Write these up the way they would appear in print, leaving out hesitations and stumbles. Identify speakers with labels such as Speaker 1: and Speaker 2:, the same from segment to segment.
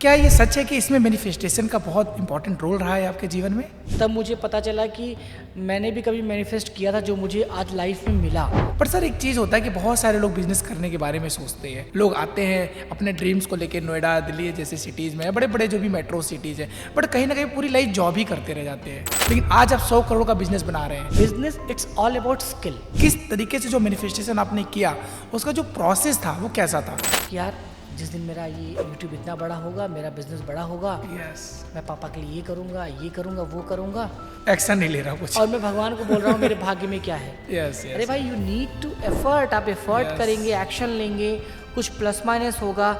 Speaker 1: क्या ये सच है कि इसमें मैनिफेस्टेशन का बहुत इंपॉर्टेंट रोल रहा है आपके जीवन में?
Speaker 2: तब मुझे पता चला कि मैंने भी कभी मैनिफेस्ट किया था जो मुझे आज लाइफ में मिला।
Speaker 1: पर सर एक चीज़ होता है कि बहुत सारे लोग बिजनेस करने के बारे में सोचते हैं। लोग आते हैं अपने ड्रीम्स को लेकर नोएडा, दिल्ली जैसे सिटीज़ में, बड़े बड़े जो भी मेट्रो सिटीज़ है, बट कहीं ना कहीं पूरी लाइफ जॉब ही करते रह जाते हैं। लेकिन आज आप 100 करोड़ का बिजनेस बना रहे हैं।
Speaker 2: Business it's all about skill.
Speaker 1: किस तरीके से जो मैनिफेस्टेशन आपने किया, उसका जो प्रोसेस था वो कैसा था?
Speaker 2: यार जिस दिन मेरा ये यूट्यूब इतना बड़ा होगा, मेरा बिजनेस बड़ा होगा,
Speaker 1: यस,
Speaker 2: मैं पापा के लिए ये करूँगा, वो करूँगा,
Speaker 1: एक्शन नहीं ले रहा कुछ।
Speaker 2: और मैं भगवान को बोल रहा हूँ मेरे भाग्य में क्या है।
Speaker 1: यस
Speaker 2: अरे भाई यू नीड टू एफर्ट। आप एफर्ट
Speaker 1: Yes.
Speaker 2: करेंगे, एक्शन लेंगे, कुछ प्लस माइनस होगा,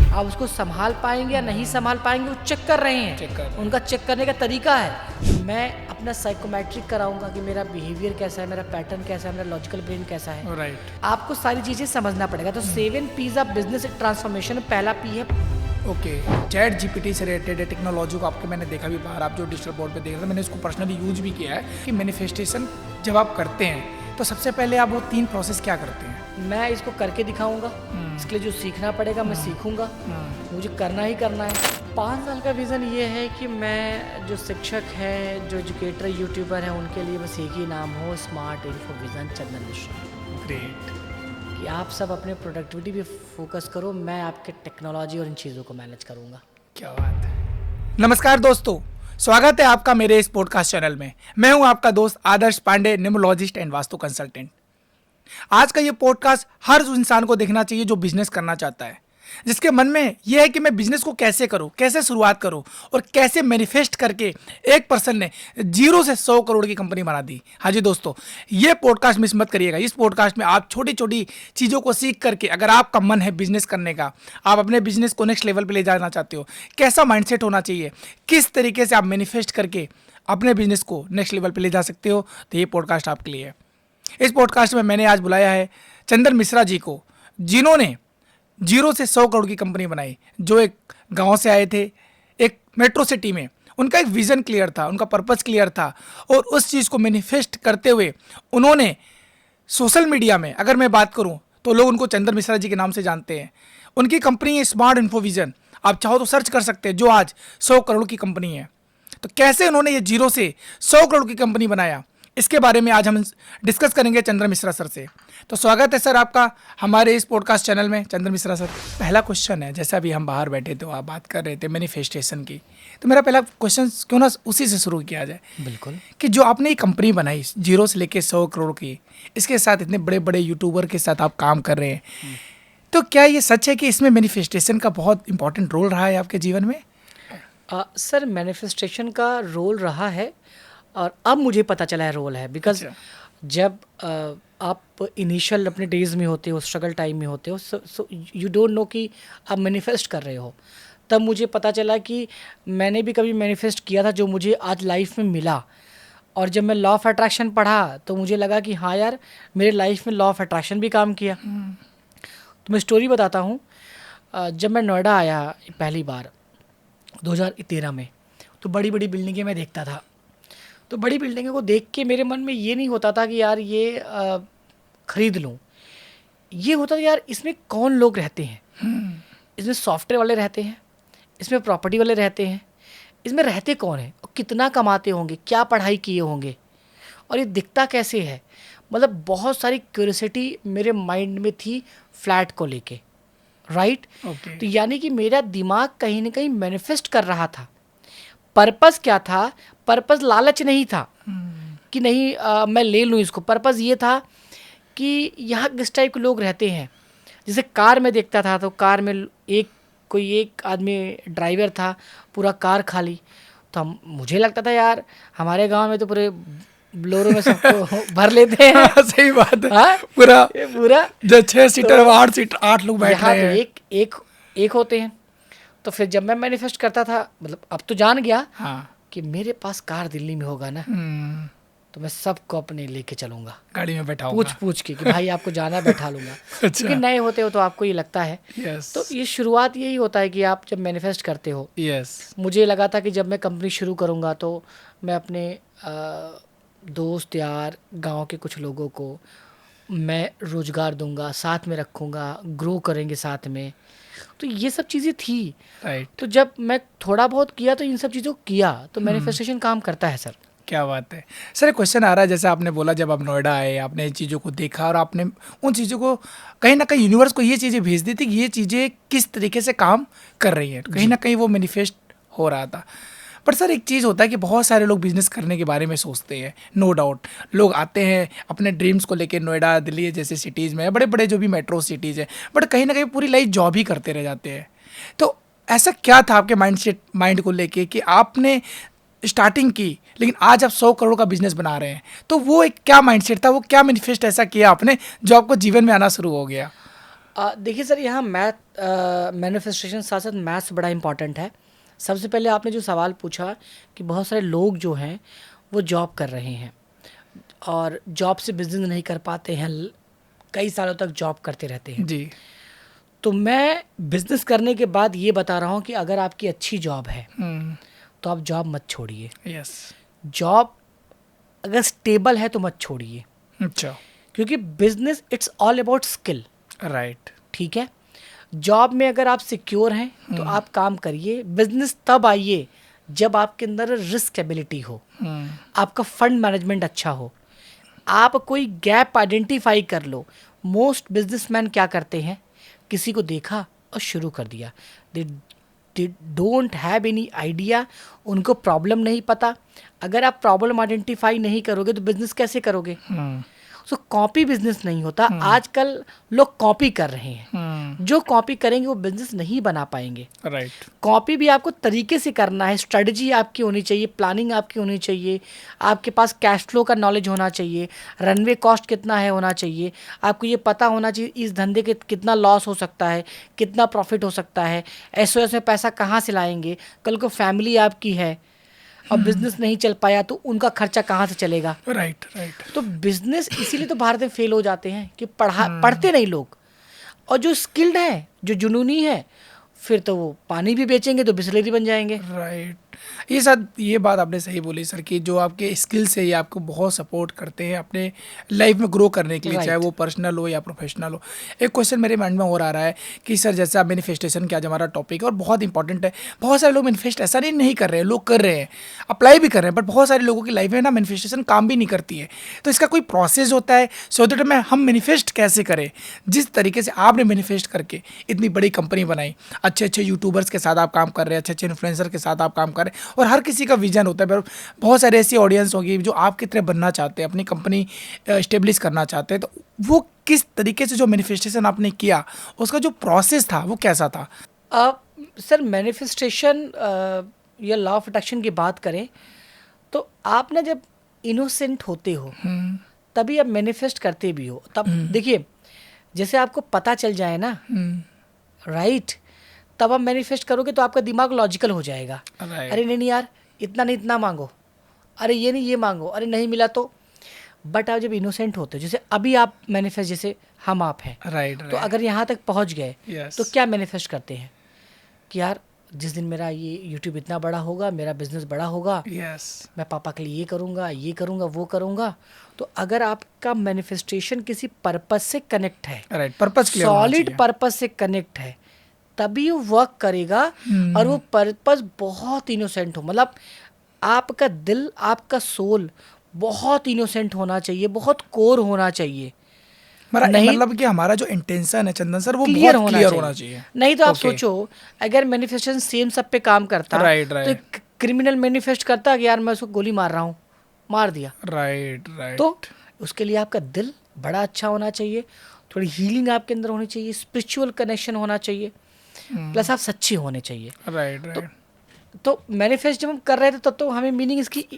Speaker 2: आप उसको संभाल पाएंगे या नहीं संभाल पाएंगे, वो चेक कर रहे हैं।
Speaker 1: चेक कर रहे हैं।
Speaker 2: उनका चेक करने का तरीका है। मैं अपना साइकोमेट्रिक कराऊंगा कि मेरा बिहेवियर कैसा है, मेरा पैटर्न कैसा है, मेरा लॉजिकल ब्रेन कैसा है।
Speaker 1: राइट,
Speaker 2: आपको सारी चीज़ें समझना पड़ेगा। तो 7 P's ऑफ बिजनेस ट्रांसफॉर्मेशन, पहला P है
Speaker 1: ओके। चैट जीपीटी से रिलेटेड टेक्नोलॉजी को आपके मैंने देखा भी बाहर, आप जो डिजिटल बोर्ड पे देख रहे थे, मैंने इसको पर्सनली यूज भी किया है कि मैनिफेस्टेशन जब आप करते हैं तो सबसे पहले आप वो 3 प्रोसेस क्या करते हैं?
Speaker 2: मैं इसको करके दिखाऊंगा। इसके लिए जो सीखना पड़ेगा मैं सीखूंगा, मुझे करना ही करना है। 5 साल का विज़न ये है कि मैं जो शिक्षक है, जो एजुकेटर, यूट्यूबर हैं, उनके लिए बस एक ही नाम हो, स्मार्ट इन्फो विजन चंदन मिश्रा।
Speaker 1: ग्रेट,
Speaker 2: कि आप सब अपने प्रोडक्टिविटी पे फोकस करो, मैं आपके टेक्नोलॉजी और इन चीज़ों को मैनेज करूँगा।
Speaker 1: क्या बात है। नमस्कार दोस्तों, स्वागत है आपका मेरे इस पॉडकास्ट चैनल में। मैं हूं आपका दोस्त Adarsh Pandey, numerologist and vastu consultant. आज का ये पॉडकास्ट हर उस इंसान को देखना चाहिए जो बिजनेस करना चाहता है, जिसके मन में यह है कि मैं बिजनेस को कैसे करूं, कैसे शुरुआत करूं और कैसे मैनिफेस्ट करके एक पर्सन ने 0 से 100 करोड़ की कंपनी बना दी। हाँ जी दोस्तों, ये पॉडकास्ट मिस मत करिएगा। इस पॉडकास्ट में आप छोटी छोटी चीज़ों को सीख करके, अगर आपका मन है बिजनेस करने का, आप अपने बिजनेस को नेक्स्ट लेवल पे ले जाना चाहते हो, कैसा माइंडसेट होना चाहिए, किस तरीके से आप मैनिफेस्ट करके अपने बिजनेस को नेक्स्ट लेवल पे ले जा सकते हो, तो ये पॉडकास्ट आपके लिए है। इस पॉडकास्ट में मैंने आज बुलाया है चंदन मिश्रा जी को, जिन्होंने 0 से 100 करोड़ की कंपनी बनाई, जो एक गांव से आए थे, एक मेट्रो सिटी में। उनका एक विजन क्लियर था, उनका पर्पस क्लियर था, और उस चीज़ को मैनिफेस्ट करते हुए उन्होंने सोशल मीडिया में, अगर मैं बात करूं तो लोग उनको चंदन मिश्रा जी के नाम से जानते हैं। उनकी कंपनी है स्मार्ट इन्फो विजन, आप चाहो तो सर्च कर सकते हैं, जो आज 100 करोड़ की कंपनी है। तो कैसे उन्होंने ये 0 से 100 करोड़ की कंपनी बनाया, इसके बारे में आज हम डिस्कस करेंगे चंद्र मिश्रा सर से। तो स्वागत है सर आपका हमारे इस पॉडकास्ट चैनल में, चंद्र मिश्रा सर। पहला क्वेश्चन है, जैसे अभी हम बाहर बैठे थे, आप बात कर रहे थे मैनिफेस्टेशन की, तो मेरा पहला क्वेश्चन क्यों ना उसी से शुरू किया जाए।
Speaker 2: बिल्कुल।
Speaker 1: कि जो आपने ये कंपनी बनाई 0 से लेके 100 करोड़ की, इसके साथ इतने बड़े बड़े यूट्यूबर के साथ आप काम कर रहे हैं, तो क्या ये सच है कि इसमें मैनिफेस्टेशन का बहुत इंपॉर्टेंट रोल रहा है आपके जीवन में?
Speaker 2: सर मैनिफेस्टेशन का रोल रहा है, और अब मुझे पता चला है रोल है। बिकॉज जब आप इनिशियल अपने डेज में होते हो, स्ट्रगल टाइम में होते हो, सो यू डोंट नो कि आप मैनिफेस्ट कर रहे हो। तब मुझे पता चला कि मैंने भी कभी मैनिफेस्ट किया था जो मुझे आज लाइफ में मिला। और जब मैं लॉ ऑफ अट्रैक्शन पढ़ा तो मुझे लगा कि हाँ यार, मेरे लाइफ में लॉ ऑफ अट्रैक्शन भी काम किया। तो मैं स्टोरी बताता हूँ। जब मैं नोएडा आया पहली बार 2013 में, तो बड़ी बड़ी बिल्डिंगें मैं देखता था। तो बड़ी बिल्डिंगों को देख के मेरे मन में ये नहीं होता था कि यार ये ख़रीद लूँ। ये होता था यार इसमें कौन लोग रहते हैं, इसमें सॉफ्टवेयर वाले रहते हैं, इसमें प्रॉपर्टी वाले रहते हैं, इसमें रहते कौन है और कितना कमाते होंगे, क्या पढ़ाई किए होंगे, और ये दिखता कैसे है। मतलब बहुत सारी क्यूरियोसिटी मेरे माइंड में थी फ्लैट को लेके, राइट। तो यानी कि मेरा दिमाग कहीं ना कहीं मैनिफेस्ट कर रहा था। पर्पस क्या था? पर्पस लालच नहीं था कि नहीं मैं ले लूँ इसको। पर्पस ये था कि यहाँ किस टाइप के लोग रहते हैं। जैसे कार में देखता था, तो कार में कोई एक आदमी ड्राइवर था, पूरा कार खाली। तो मुझे लगता था यार हमारे गांव में तो पूरे ब्लोरो में सबको भर लेते हैं।
Speaker 1: सही बात है।
Speaker 2: हाँ? पूरा
Speaker 1: जो 6 सीटर 8 सीटर 8 लोग बैठ रहे हैं,
Speaker 2: तो एक होते हैं। तो फिर जब मैं मैनिफेस्ट करता था, मतलब अब तो जान गया कि मेरे पास कार दिल्ली में होगा ना, तो मैं सबको अपने लेके चलूंगा,
Speaker 1: गाड़ी में बैठाऊंगा,
Speaker 2: पूछ के कि भाई आपको जाना, बैठा लूंगा।
Speaker 1: अच्छा।
Speaker 2: क्योंकि नए होते हो तो आपको ये लगता है। तो ये शुरुआत यही होता है कि आप जब मैनिफेस्ट करते हो। मुझे लगा था कि जब मैं कंपनी शुरू करूंगा तो मैं अपने दोस्त यार, गांव के कुछ लोगों को मैं रोजगार दूंगा, साथ में रखूंगा, ग्रो करेंगे साथ में। तो ये सब चीज़ें थी।
Speaker 1: राइट।
Speaker 2: तो जब मैं थोड़ा बहुत किया तो इन सब चीज़ों को किया, तो मैनिफेस्टेशन काम करता है सर।
Speaker 1: क्या बात है सर। एक क्वेश्चन आ रहा है, जैसे आपने बोला जब आप नोएडा आए, आपने इन चीज़ों को देखा और आपने उन चीज़ों को कहीं ना कहीं यूनिवर्स को ये चीज़ें भेज दी थी कि ये चीज़ें किस तरीके से काम कर रही हैं, कहीं ना कहीं वो मैनिफेस्ट हो रहा था। पर सर एक चीज़ होता है कि बहुत सारे लोग बिजनेस करने के बारे में सोचते हैं, नो डाउट। लोग आते हैं अपने ड्रीम्स को लेकर नोएडा, दिल्ली जैसे सिटीज़ में, बड़े बड़े जो भी मेट्रो सिटीज़ हैं, बट कहीं ना कहीं पूरी लाइफ जॉब ही करते रह जाते हैं। तो ऐसा क्या था आपके माइंड को लेके कि आपने स्टार्टिंग की, लेकिन आज आप 100 करोड़ का बिजनेस बना रहे हैं? तो वो एक क्या माइंडसेट था, वो क्या मैनिफेस्ट ऐसा किया आपने जो आपको जीवन में आना शुरू हो गया?
Speaker 2: देखिए सर, यहाँ मैनिफेस्टेशन साथ साथ मैथ्स बड़ा इंपॉर्टेंट है। सबसे पहले आपने जो सवाल पूछा कि बहुत सारे लोग जो हैं वो जॉब कर रहे हैं और जॉब से बिजनेस नहीं कर पाते हैं, कई सालों तक जॉब करते रहते हैं।
Speaker 1: जी।
Speaker 2: तो मैं बिजनेस करने के बाद ये बता रहा हूँ कि अगर आपकी अच्छी जॉब है तो आप जॉब मत छोड़िए।
Speaker 1: यस।
Speaker 2: जॉब अगर स्टेबल है तो मत छोड़िए,
Speaker 1: अच्छा।
Speaker 2: क्योंकि business it's all about skill.
Speaker 1: Right.
Speaker 2: ठीक है, जॉब में अगर आप सिक्योर हैं तो आप काम करिए। बिजनेस तब आइए जब आपके अंदर रिस्क एबिलिटी हो, आपका फंड मैनेजमेंट अच्छा हो, आप कोई गैप आइडेंटिफाई कर लो। मोस्ट बिजनेसमैन क्या करते हैं, किसी को देखा और शुरू कर दिया। They don't have any idea, उनको प्रॉब्लम नहीं पता। अगर आप प्रॉब्लम आइडेंटिफाई नहीं करोगे तो बिजनेस कैसे करोगे? सो कॉपी बिजनेस नहीं होता। आजकल लोग कॉपी कर रहे हैं, जो कॉपी करेंगे वो बिजनेस नहीं बना पाएंगे।
Speaker 1: राइट।
Speaker 2: कॉपी भी आपको तरीके से करना है, स्ट्रेटजी आपकी होनी चाहिए, प्लानिंग आपकी होनी चाहिए, आपके पास कैश फ्लो का नॉलेज होना चाहिए, रनवे कॉस्ट कितना है होना चाहिए, आपको ये पता होना चाहिए इस धंधे के कितना लॉस हो सकता है, कितना प्रॉफिट हो सकता है, एसओएस में पैसा कहाँ से लाएंगे, कल को फैमिली आपकी है और बिजनेस नहीं चल पाया तो उनका खर्चा कहाँ से चलेगा।
Speaker 1: राइट। राइट।
Speaker 2: तो बिजनेस इसीलिए तो भारत में फेल हो जाते हैं कि पढ़ते नहीं लोग, और जो स्किल्ड है, जो जुनूनी है, फिर तो वो पानी भी बेचेंगे तो बिस्लेरी बन जाएंगे।
Speaker 1: राइट। ये सर, ये बात आपने सही बोली सर कि जो आपके स्किल्स है ये आपको बहुत सपोर्ट करते हैं अपने लाइफ में ग्रो करने के लिए, चाहे वो पर्सनल हो या प्रोफेशनल हो। एक क्वेश्चन मेरे माइंड में और आ रहा है कि सर जैसे आप मैनिफेस्टेशन की आज हमारा टॉपिक है और बहुत इंपॉर्टेंट है, बहुत सारे लोग मैनिफेस्ट ऐसा नहीं कर रहे हैं, लोग कर रहे हैं, अप्लाई भी कर रहे हैं, बट बहुत सारे लोगों की लाइफ में ना मैनिफेस्टेशन काम भी नहीं करती है। तो इसका कोई प्रोसेस होता है सो दैट में हम मैनिफेस्ट कैसे करें? जिस तरीके से आपने मैनिफेस्ट करके इतनी बड़ी कंपनी बनाई, अच्छे अच्छे यूट्यूबर्स के साथ आप काम कर रहे हैं, अच्छे अच्छे इन्फ्लुएंसर के साथ आप काम कर रहे हैं, और हर किसी का विजन होता है, पर बहुत सारे ऐसी ऑडियंस होगी जो आपकी तरह बनना चाहते हैं, अपनी कंपनी एस्टेब्लिश करना चाहते हैं। तो वो किस तरीके से जो मैनिफेस्टेशन आपने किया, उसका जो प्रोसेस था वो कैसा था?
Speaker 2: सर मैनिफेस्टेशन या लॉ ऑफ अट्रैक्शन की बात करें तो आप ना जब इनोसेंट होते हो तभी आप मैनिफेस्ट करते भी हो। तब देखिए, जैसे आपको पता चल जाए ना, राइट, तब आप मैनिफेस्ट करोगे तो आपका दिमाग लॉजिकल हो जाएगा। अरे नहीं यार, इतना नहीं इतना मांगो, अरे ये नहीं ये मांगो, अरे नहीं मिला तो। बट आप जब इनोसेंट होते हो, जैसे अभी आप मैनिफेस्ट, जैसे हम आप हैं,
Speaker 1: राइट,
Speaker 2: तो अगर यहाँ तक पहुँच गए
Speaker 1: Yes.
Speaker 2: तो क्या मैनिफेस्ट करते हैं कि यार जिस दिन मेरा ये यूट्यूब इतना बड़ा होगा, मेरा बिजनेस बड़ा होगा,
Speaker 1: यस,
Speaker 2: मैं पापा के लिए ये करूँगा वो करूँगा। तो अगर आपका मैनिफेस्टेशन किसी पर्पस से कनेक्ट है,
Speaker 1: राइट, पर्पस क्लियर होना
Speaker 2: सॉलिड
Speaker 1: चाहिए।
Speaker 2: पर्पस से कनेक्ट है, तभी वो वर्क करेगा। और वो पर्पस बहुत इनोसेंट हो, मतलब आपका दिल, आपका सोल बहुत इनोसेंट होना चाहिए, बहुत कोर होना चाहिए, नहीं
Speaker 1: मतलब कि हमारा जो इंटेंशन है चंदन सर वो
Speaker 2: क्लियर
Speaker 1: बहुत क्लियर होना चाहिए।
Speaker 2: नहीं तो आप
Speaker 1: Okay.
Speaker 2: सोचो, अगर मैनिफेस्टेशन सेम सब पे काम करता,
Speaker 1: Right,
Speaker 2: तो
Speaker 1: right.
Speaker 2: क्रिमिनल मैनिफेस्ट करता कि यार मैं उसको गोली मार रहा हूँ, मार दिया।
Speaker 1: Right, right.
Speaker 2: तो उसके लिए आपका दिल बड़ा अच्छा होना चाहिए, थोड़ी हीलिंग आपके अंदर होनी चाहिए, स्पिरिचुअल कनेक्शन होना चाहिए, प्लस आप सच्चे होने चाहिए।
Speaker 1: Right, right.
Speaker 2: तो मैनिफेस्ट जब हम कर रहे थे तब तो हमें मीनिंग इसकी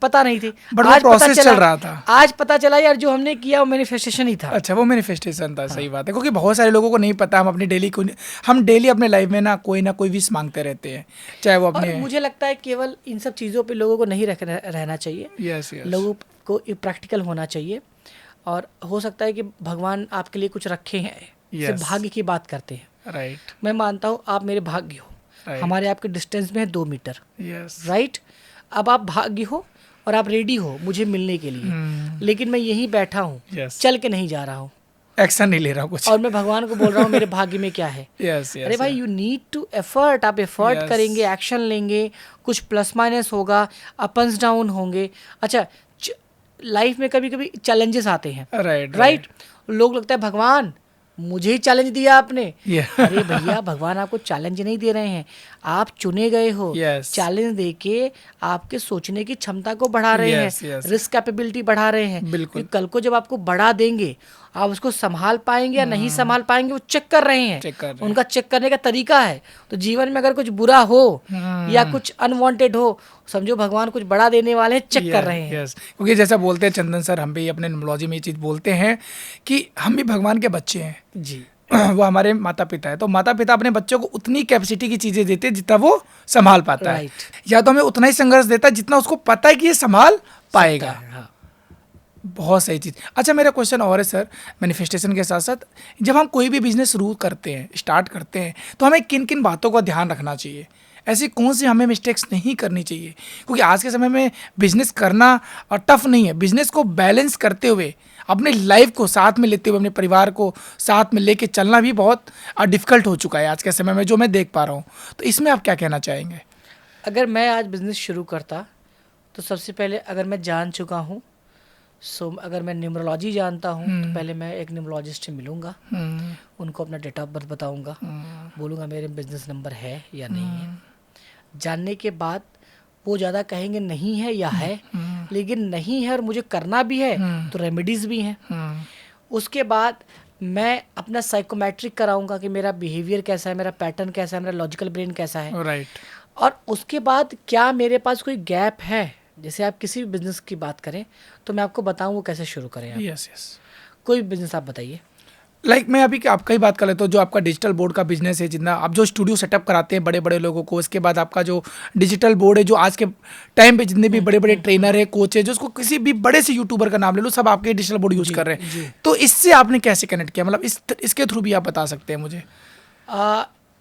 Speaker 2: पता नहीं थी,
Speaker 1: बट वो प्रोसेस चल रहा था।
Speaker 2: आज पता चला यार जो हमने किया वो मैनिफेस्टेशन ही था।
Speaker 1: अच्छा, वो मैनिफेस्टेशन था। सही बात है, क्योंकि बहुत सारे लोगों को नहीं पता। हम डेली अपने लाइफ में ना कोई विश मांगते रहते हैं, चाहे वो अपने।
Speaker 2: और मुझे लगता है केवल इन सब चीज़ों पे लोगों को नहीं रहना चाहिए।
Speaker 1: Yes, yes.
Speaker 2: लोगों को प्रैक्टिकल होना चाहिए, और हो सकता है कि भगवान आपके लिए कुछ रखे हैं।
Speaker 1: Yes.
Speaker 2: सिर्फ भाग्य की बात करते हैं।
Speaker 1: राइट,
Speaker 2: मैं मानता हूँ आप मेरे भाग्य हो,
Speaker 1: Right.
Speaker 2: हमारे आपके डिस्टेंस में है 2 मीटर,
Speaker 1: यस,
Speaker 2: राइट। अब आप भाग्य हो और आप रेडी हो मुझे मिलने के लिए, लेकिन मैं यहीं बैठा हूँ,
Speaker 1: Yes.
Speaker 2: चल के नहीं जा रहा हूँ,
Speaker 1: एक्शन नहीं ले रहा कुछ।
Speaker 2: और मैं भगवान को बोल रहा हूँ मेरे भाग्य में क्या है।
Speaker 1: Yes yes.
Speaker 2: अरे भाई, यू नीड टू एफर्ट, आप एफर्ट
Speaker 1: Yes.
Speaker 2: करेंगे, एक्शन लेंगे, कुछ प्लस माइनस होगा, अपन्स डाउन होंगे। अच्छा, लाइफ में कभी कभी चैलेंजेस आते हैं,
Speaker 1: राइट
Speaker 2: राइट। लोग लगता है भगवान मुझे ही चैलेंज दिया आपने।
Speaker 1: Yeah.
Speaker 2: अरे भैया, भगवान आपको चैलेंज नहीं दे रहे हैं, आप चुने गए हो।
Speaker 1: Yes.
Speaker 2: चैलेंज देके आपके सोचने की क्षमता को बढ़ा रहे
Speaker 1: Yes,
Speaker 2: हैं,
Speaker 1: yes.
Speaker 2: रिस्क कैपेबिलिटी बढ़ा रहे हैं।
Speaker 1: बिल्कुल।
Speaker 2: कि कल को जब आपको बढ़ा देंगे, आप उसको संभाल पाएंगे या नहीं संभाल पाएंगे, वो चेक कर रहे हैं।
Speaker 1: चेक कर रहे हैं।
Speaker 2: उनका चेक करने का तरीका है। तो जीवन में अगर कुछ बुरा हो या कुछ अनवांटेड हो, समझो भगवान कुछ बड़ा देने वाले हैं, चेक कर रहे हैं।
Speaker 1: यस, क्योंकि जैसा बोलते हैं चंदन सर, हम भी अपने न्यूमरोलॉजी में ये चीज़ बोलते हैं कि हम भी भगवान के बच्चे हैं।
Speaker 2: जी,
Speaker 1: वो हमारे माता पिता है, तो माता पिता अपने बच्चों को उतनी कैपेसिटी की चीज़ें देते हैं जितना वो संभाल पाता है,
Speaker 2: Right.
Speaker 1: या तो हमें उतना ही संघर्ष देता है जितना उसको पता है कि ये संभाल पाएगा।
Speaker 2: हाँ।
Speaker 1: बहुत सही चीज़। अच्छा, मेरा क्वेश्चन और है सर, मैनिफेस्टेशन के साथ साथ जब हम कोई भी बिजनेस शुरू करते हैं, स्टार्ट करते हैं, तो हमें किन किन बातों का ध्यान रखना चाहिए? ऐसी कौन सी हमें मिस्टेक्स नहीं करनी चाहिए? क्योंकि आज के समय में बिजनेस करना टफ नहीं है। बिजनेस को बैलेंस करते हुए, अपने लाइफ को साथ में लेते हुए, अपने परिवार को साथ में लेके चलना भी बहुत डिफ़िकल्ट हो चुका है आज के समय में, जो मैं देख पा रहा हूँ। तो इसमें आप क्या कहना चाहेंगे?
Speaker 2: अगर मैं आज बिजनेस शुरू करता तो सबसे पहले, अगर मैं जान चुका हूँ, अगर मैं न्यूमरोलॉजी जानता हूँ, तो पहले मैं एक न्यूमरोलॉजिस्ट से मिलूंगा, उनको अपना डेट ऑफ बर्थ बताऊंगा, बोलूँगा मेरे बिजनेस नंबर है या नहीं है। जानने के बाद वो ज़्यादा कहेंगे नहीं है या है, लेकिन नहीं है और मुझे करना भी है, तो रेमेडीज़ भी हैं। उसके बाद मैं अपना साइकोमेट्रिक कराऊंगा कि मेरा बिहेवियर कैसा है, मेरा पैटर्न कैसा है, मेरा लॉजिकल ब्रेन कैसा है।
Speaker 1: राइट।
Speaker 2: और उसके बाद क्या मेरे पास कोई गैप है, जैसे आप किसी भी बिजनेस की बात करें तो मैं आपको बताऊं वो कैसे शुरू करें आप।
Speaker 1: Yes yes.
Speaker 2: कोई भी बिजनेस आप बताइए।
Speaker 1: लाइक मैं अभी आपका ही बात कर लेता हूँ, जो आपका डिजिटल बोर्ड का बिजनेस है, जितना आप जो स्टूडियो सेटअप कराते हैं बड़े बड़े लोगों को, उसके बाद आपका जो डिजिटल बोर्ड है, जो आज के टाइम पे जितने भी बड़े बड़े ट्रेनर है, कोच है, जो उसको किसी भी बड़े से यूट्यूबर का नाम ले लो, सब आपके डिजिटल बोर्ड यूज कर रहे हैं। तो इससे आपने कैसे कनेक्ट किया? मतलब इसके थ्रू भी आप बता सकते हैं मुझे।